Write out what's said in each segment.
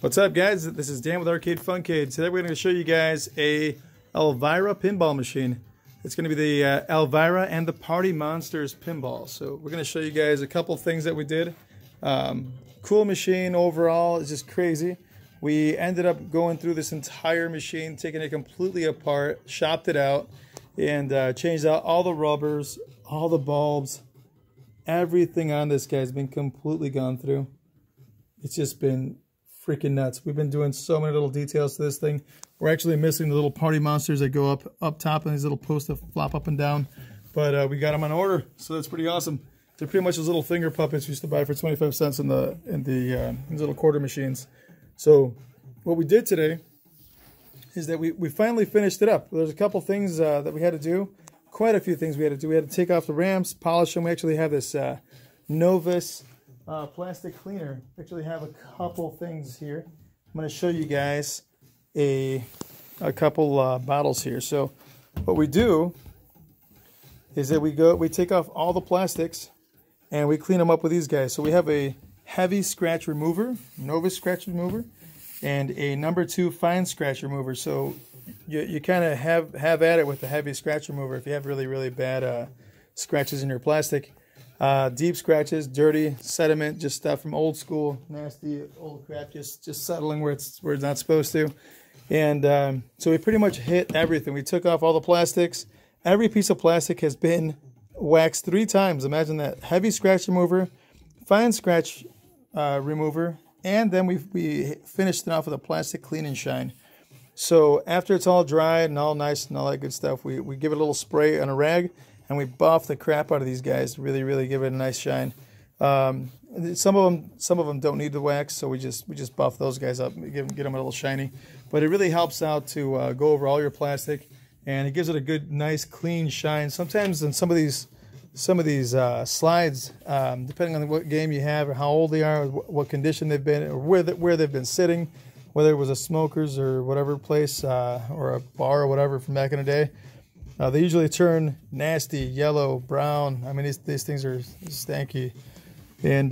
What's up, guys? This is Dan with Arcade Funcade. Today we're going to show you guys a Elvira pinball machine. It's going to be the Elvira and the Party Monsters pinball. So we're going to show you guys a couple things that we did. Cool machine overall. It's just crazy. We ended up going through this entire machine, taking it completely apart, shopped it out, and changed out all the rubbers, all the bulbs. Everything on this guy's been completely gone through. It's just been freaking nuts. We've been doing so many little details to this thing. We're actually missing the little party monsters that go up top and these little posts that flop up and down. But we got them on order, so that's pretty awesome. They're pretty much those little finger puppets we used to buy for 25 cents in these little quarter machines. So what we did today is that we finally finished it up. There's a couple things that we had to do. Quite a few things we had to do. We had to take off the ramps, polish them. We actually have this Novus plastic cleaner. We actually have a couple things here. I'm going to show you guys a couple bottles here. So what we do is that we take off all the plastics and we clean them up with these guys. So we have a heavy scratch remover, Novus scratch remover, and a number 2 fine scratch remover. So you kind of have at it with the heavy scratch remover if you have really, really bad scratches in your plastic. Deep scratches, dirty, sediment, just stuff from old school, nasty old crap, just settling where it's not supposed to. And so we pretty much hit everything. We took off all the plastics. Every piece of plastic has been waxed 3 times. Imagine that. Heavy scratch remover, fine scratch remover, and then we finished it off with a plastic clean and shine. So after it's all dried and all nice and all that good stuff, we give it a little spray on a rag, and we buff the crap out of these guys to really, really give it a nice shine. Some of them don't need the wax, so we just buff those guys up, get them a little shiny. But it really helps out to go over all your plastic, and it gives it a good, nice, clean shine. Sometimes in some of these slides, depending on what game you have or how old they are, or what condition they've been, or where they've been sitting, whether it was a smoker's or whatever place, or a bar or whatever from back in the day. They usually turn nasty, yellow, brown. I mean, these things are stanky and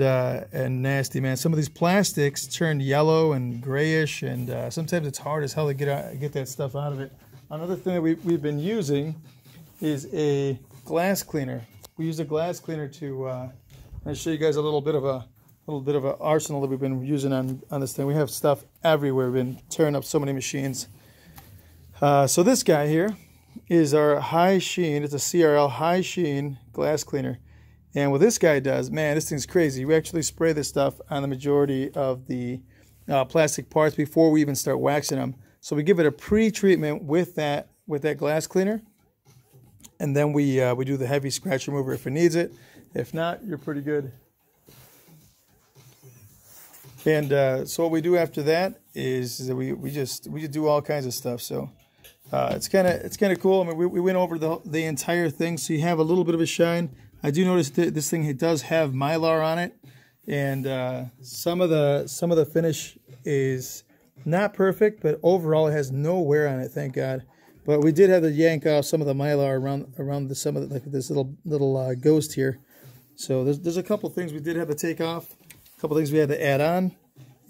nasty, man. Some of these plastics turn yellow and grayish, and sometimes it's hard as hell to get that stuff out of it. Another thing that we've been using is a glass cleaner. We use a glass cleaner to I'll show you guys a little bit of an arsenal that we've been using on this thing. We have stuff everywhere. We've been tearing up so many machines. So this guy here is our high sheen. It's a CRL high sheen glass cleaner. And what this guy does, man, this thing's crazy. We actually spray this stuff on the majority of the plastic parts before we even start waxing them. So we give it a pre-treatment with that glass cleaner, and then we do the heavy scratch remover if it needs it. If not, you're pretty good. And so what we do after that is that we just do all kinds of stuff. So it's kind of cool. I mean, we went over the entire thing, so you have a little bit of a shine. I do notice that this thing, it does have Mylar on it, and some of the finish is not perfect, but overall it has no wear on it, thank God. But we did have to yank off some of the Mylar around some of like this little ghost here. So there's a couple things we did have to take off, a couple things we had to add on,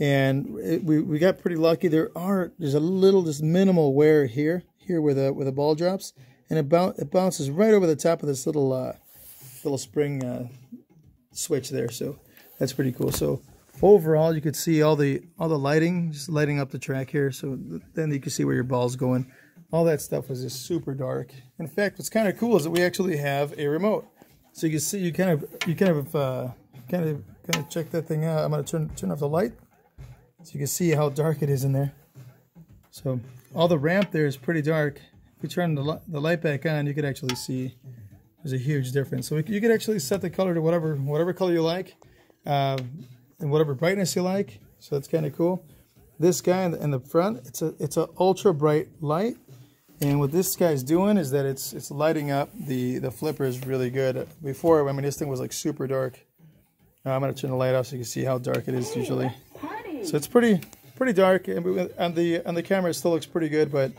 and we got pretty lucky. There's a little, just minimal wear here where the ball drops, and it bounces right over the top of this little spring switch there. So that's pretty cool. So overall, you could see all the lighting, just lighting up the track here. So then you can see where your ball's going. All that stuff was just super dark. In fact, what's kind of cool is that we actually have a remote. So you can see, you kind of check that thing out. I'm going to turn off the light so you can see how dark it is in there. So all the ramp there is pretty dark. If we turn the light back on, you could actually see there's a huge difference. So you could actually set the color to whatever color you like, and whatever brightness you like. So that's kind of cool. This guy in the front, it's a ultra bright light, and what this guy's doing is that it's lighting up the flippers really good. Before, I mean, this thing was like super dark. I'm gonna turn the light off so you can see how dark it is usually. So it's pretty dark, and on the camera it still looks pretty good, but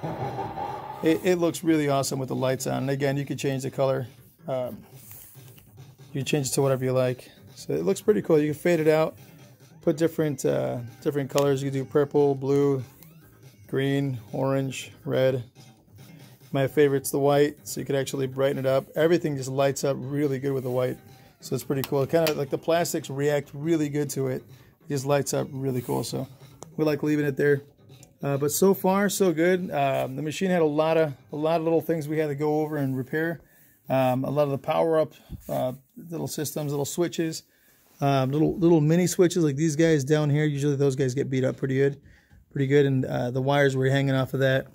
it looks really awesome with the lights on. And again, you can change the color. You can change it to whatever you like. So it looks pretty cool. You can fade it out. put different colors. You can do purple, blue, green, orange, red. My favorite's the white, so you could actually brighten it up. Everything just lights up really good with the white, so it's pretty cool. Kind of like the plastics react really good to it. It just lights up really cool, so we like leaving it there. But so far, so good. The machine had a lot of little things we had to go over and repair. A lot of the power-up little systems, little switches, little mini switches like these guys down here. Usually those guys get beat up pretty good, and the wires were hanging off of that.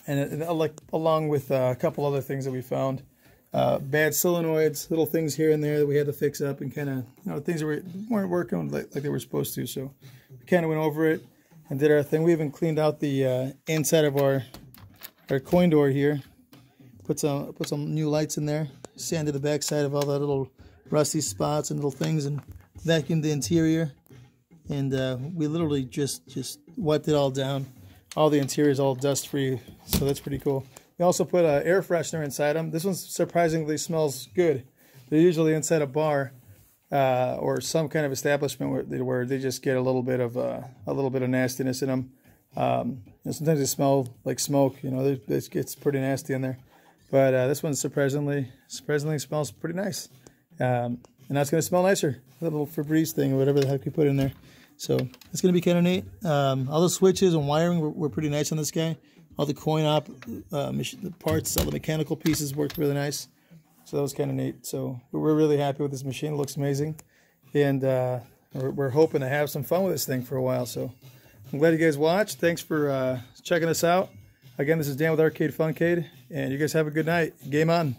And like along with a couple other things that we found, bad solenoids, little things here and there that we had to fix up, and kind of things that weren't working like they were supposed to. So we kind of went over it and did our thing. We even cleaned out the inside of our coin door here. Put some new lights in there. Sanded the back side of all the little rusty spots and little things, and vacuumed the interior. And we literally just wiped it all down. All the interior is all dust free, so that's pretty cool. We also put an air freshener inside them. This one surprisingly smells good. They're usually inside a bar or some kind of establishment where they just get a little bit of nastiness in them. And sometimes they smell like smoke. It gets pretty nasty in there. But this one surprisingly smells pretty nice. And that's going to smell nicer. That little Febreze thing or whatever the heck you put in there. So it's going to be kind of neat. All the switches and wiring were pretty nice on this guy. All the coin op the parts, all the mechanical pieces worked really nice. So that was kind of neat. So we're really happy with this machine. It looks amazing. And we're hoping to have some fun with this thing for a while. So I'm glad you guys watched. Thanks for checking us out. Again, this is Dan with Arcade Funkade. And you guys have a good night. Game on.